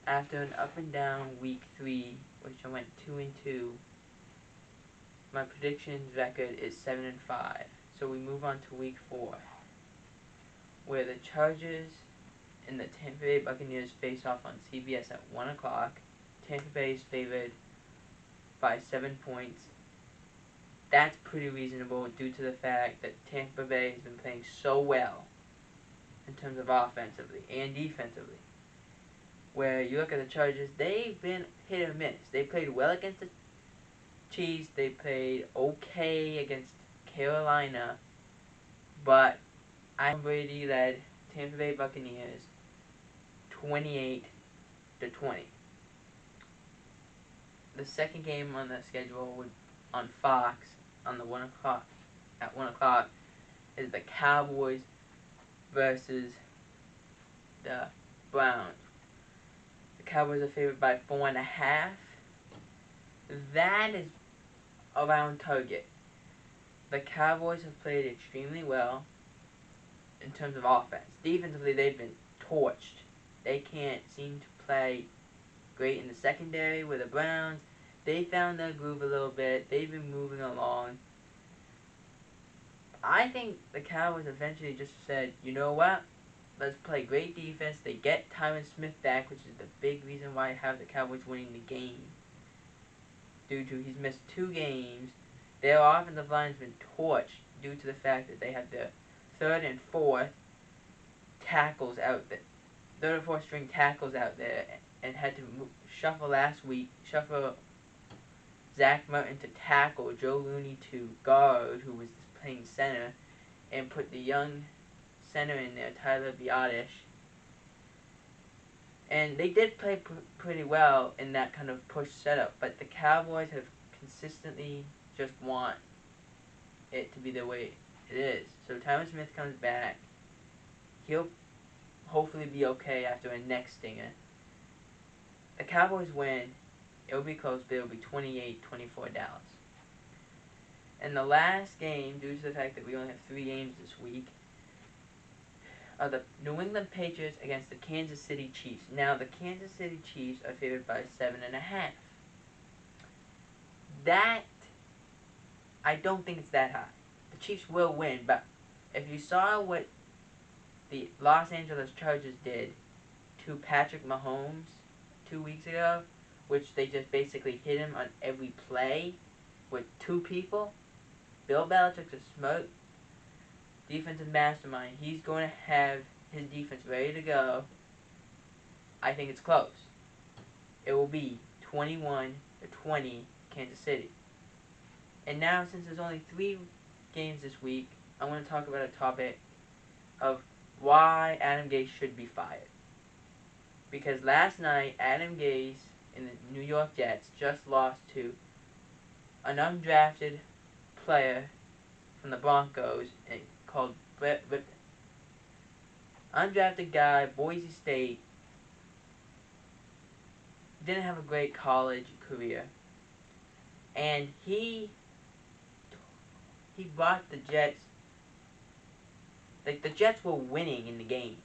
After an up and down week 3, which I went 2-2, my predictions record is 7-5. So we move on to week 4, where the Chargers and the Tampa Bay Buccaneers face off on CBS at 1 o'clock. Tampa Bay is favored by 7 points. That's pretty reasonable due to the fact that Tampa Bay has been playing so well in terms of offensively and defensively. Where you look at the Chargers, they've been hit or miss. They played well against the Chiefs. They played okay against Carolina. But Tom Brady led Tampa Bay Buccaneers 28-20. The second game on the schedule would on Fox on the 1 o'clock is the Cowboys versus the Browns. The Cowboys are favored by 4.5. That is around target. The Cowboys have played extremely well in terms of offense. Defensively, they've been torched. They can't seem to play great in the secondary with the Browns. They found their groove a little bit. They've been moving along. I think the Cowboys eventually just said, you know what? Let's play great defense. They get Tyron Smith back, which is the big reason why I have the Cowboys winning the game. Due to he's missed 2 games. Their offensive line has been torched due to the fact that they had their 3rd and 4th tackles out there. 3rd and 4th string tackles out there and had to shuffle Zach Martin to tackle, Joe Looney to guard, who was playing center, and put the young center in there, Tyler Biadasz. And they did play pretty well in that kind of push setup, but the Cowboys have consistently just want it to be the way it is. So Tyron Smith comes back. He'll hopefully be okay after a neck stinger. The Cowboys win. It'll be close, but it'll be 28-24 Dallas. And the last game, due to the fact that we only have 3 games this week, are the New England Patriots against the Kansas City Chiefs. Now, the Kansas City Chiefs are favored by 7.5. That, I don't think it's that high. The Chiefs will win, but if you saw what the Los Angeles Chargers did to Patrick Mahomes 2 weeks ago, which they just basically hit him on every play with 2 people, Bill Belichick's a smart defensive mastermind. He's going to have his defense ready to go. I think it's close. It will be 21-20 Kansas City. And now, since there's only 3 games this week, I want to talk about a topic of why Adam Gase should be fired. Because last night, Adam Gase and the New York Jets just lost to an undrafted player from the Broncos called Brett Rippon. Undrafted guy, Boise State, didn't have a great college career, and he brought the Jets. Like, the Jets were winning in the game.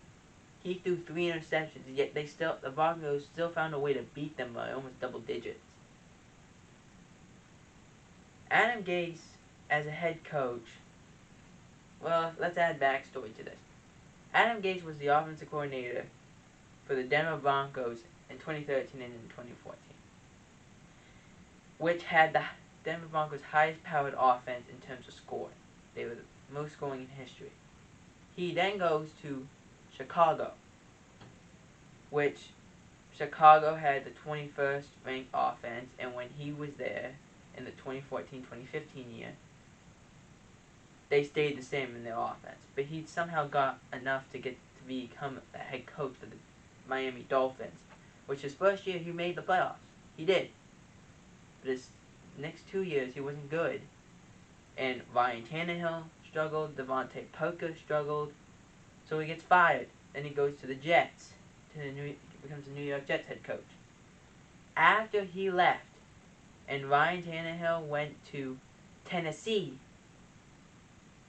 He threw 3 interceptions, yet the Broncos still found a way to beat them by almost double digits. Adam Gase, as a head coach, well, let's add backstory to this. Adam Gase was the offensive coordinator for the Denver Broncos in 2013 and in 2014, which had the Denver Broncos' highest powered offense in terms of scoring. They were the most scoring in history. He then goes to Chicago, which Chicago had the 21st ranked offense, and when he was there in the 2014-2015 year, they stayed the same in their offense. But he somehow got enough to become the head coach of the Miami Dolphins, which his first year he made the playoffs. He did. But his next 2 years he wasn't good. And Ryan Tannehill struggled, Devontae Parker struggled, so he gets fired. Then he goes to the Jets, becomes the New York Jets head coach. After he left, and Ryan Tannehill went to Tennessee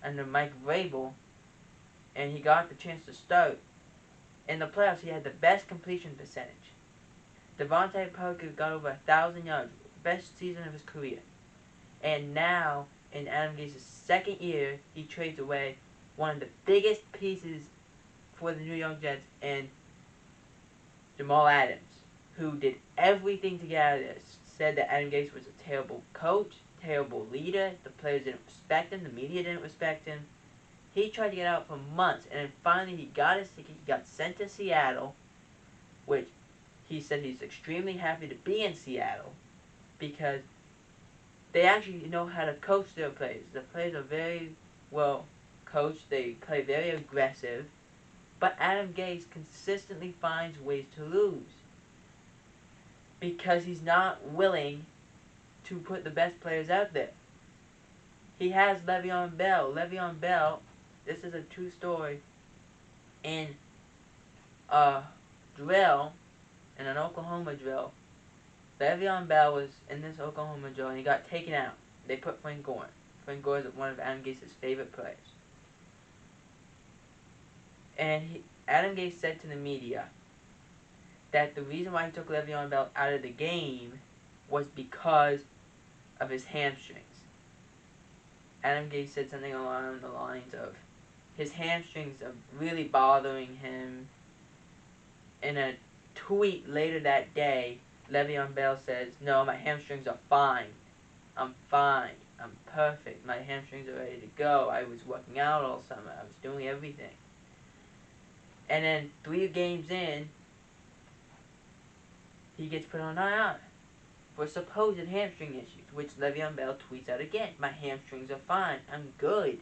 under Mike Vrabel, and he got the chance to start. In the playoffs, he had the best completion percentage. Devontae Parker got over 1,000 yards, best season of his career. And now, in Adam Gase's second year, he trades away one of the biggest pieces for the New York Jets and Jamal Adams, who did everything to get out of this. Said that Adam Gase was a terrible coach, terrible leader, the players didn't respect him, the media didn't respect him. He tried to get out for months, and then finally he got his ticket. He got sent to Seattle, which he said he's extremely happy to be in Seattle because they actually know how to coach their players. The players are very well coached. They play very aggressive. But Adam Gase consistently finds ways to lose because he's not willing to put the best players out there. He has Le'Veon Bell. Le'Veon Bell, this is a true story, in a drill, in an Oklahoma drill. Le'Veon Bell was in this Oklahoma drill and he got taken out. They put Frank Gore. Frank Gore is one of Adam Gase's favorite players. And Adam Gase said to the media that the reason why he took Le'Veon Bell out of the game was because of his hamstrings. Adam Gase said something along the lines of his hamstrings are really bothering him. In a tweet later that day, Le'Veon Bell says, "No, my hamstrings are fine. I'm fine. I'm perfect. My hamstrings are ready to go. I was working out all summer. I was doing everything." And then 3 games in, he gets put on IR for supposed hamstring issues, which Le'Veon Bell tweets out again. "My hamstrings are fine. I'm good."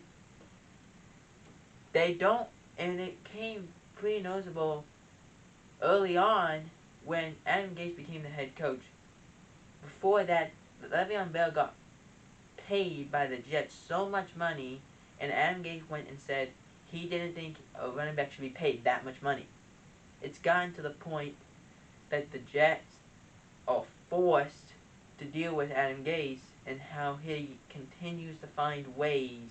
They don't, and it came pretty noticeable early on when Adam Gase became the head coach. Before that, Le'Veon Bell got paid by the Jets so much money, and Adam Gase went and said he didn't think a running back should be paid that much money. It's gotten to the point that the Jets are forced to deal with Adam Gase and how he continues to find ways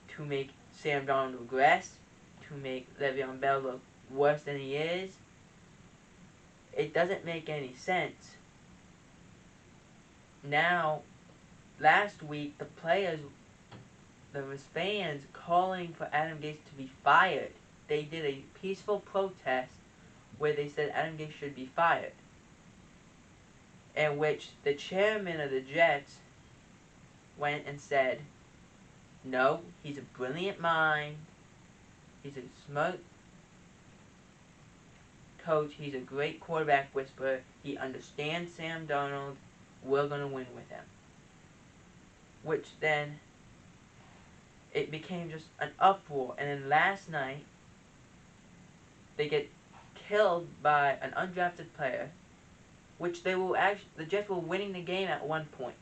to make Sam Darnold regress, to make Le'Veon Bell look worse than he is. It doesn't make any sense. Now, last week, the players, there was fans calling for Adam Gase to be fired. They did a peaceful protest where they said Adam Gase should be fired, in which the chairman of the Jets went and said, "No, he's a brilliant mind. He's a smart coach. He's a great quarterback whisperer. He understands Sam Darnold. We're going to win with him." Which then, it became just an uproar. And then last night, they get killed by an undrafted player, which they will actually, the Jets were winning the game at one point.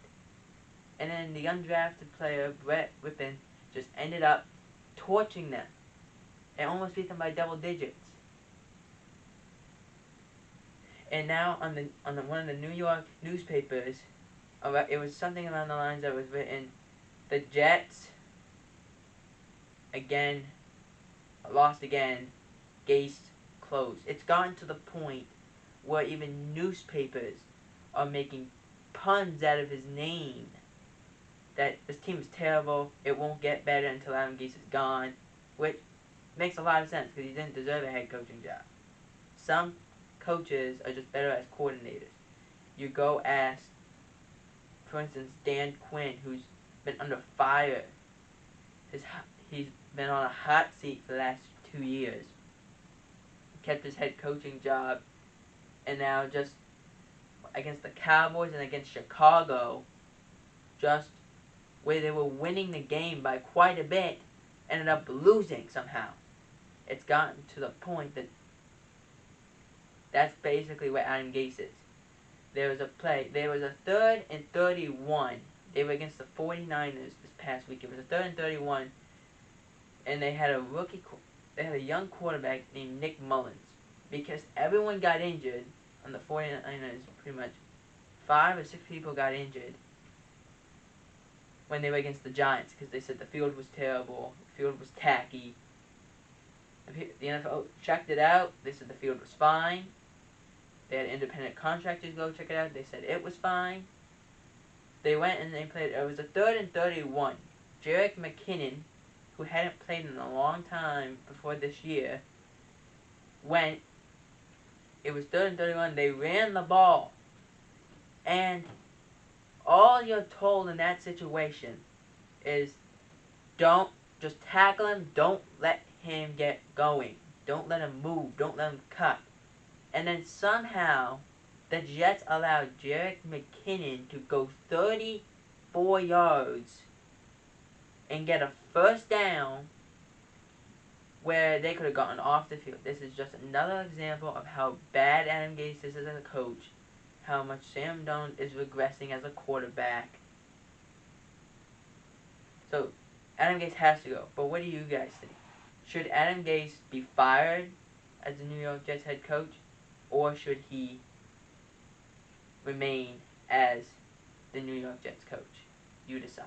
And then the undrafted player, Brett Rippon, just ended up torching them and almost beat them by double digits. And now on one of the New York newspapers, it was something along the lines that was written, "The Jets again lost again. Gase closed." It's gotten to the point where even newspapers are making puns out of his name. That this team is terrible. It won't get better until Adam Gase is gone, which makes a lot of sense because he didn't deserve a head coaching job. Some coaches are just better as coordinators. You go ask, for instance, Dan Quinn, who's been under fire. He's been on a hot seat for the last 2 years. Kept his head coaching job, and now just against the Cowboys and against Chicago, just where they were winning the game by quite a bit, ended up losing somehow. It's gotten to the point that that's basically what Adam Gase is. There was a 3rd and 31. They were against the 49ers this past week. It was a 3rd and 31, and they had a young quarterback named Nick Mullins. Because everyone got injured on the 49ers, pretty much 5 or 6 people got injured when they were against the Giants because they said the field was terrible, the field was tacky. The NFL checked it out. They said the field was fine. They had independent contractors go check it out. They said it was fine. They went and they played. It was a 3rd and 31. Jerick McKinnon, who hadn't played in a long time before this year, went. It was 3rd and 31. They ran the ball. And all you're told in that situation is don't just tackle him. Don't let him get going. Don't let him move. Don't let him cut. And then somehow the Jets allowed Jerick McKinnon to go 34 yards and get a first down where they could have gotten off the field. This is just another example of how bad Adam Gase is as a coach, how much Sam Darnold is regressing as a quarterback. So, Adam Gase has to go. But what do you guys think? Should Adam Gase be fired as the New York Jets head coach, or should he remain as the New York Jets coach? You decide.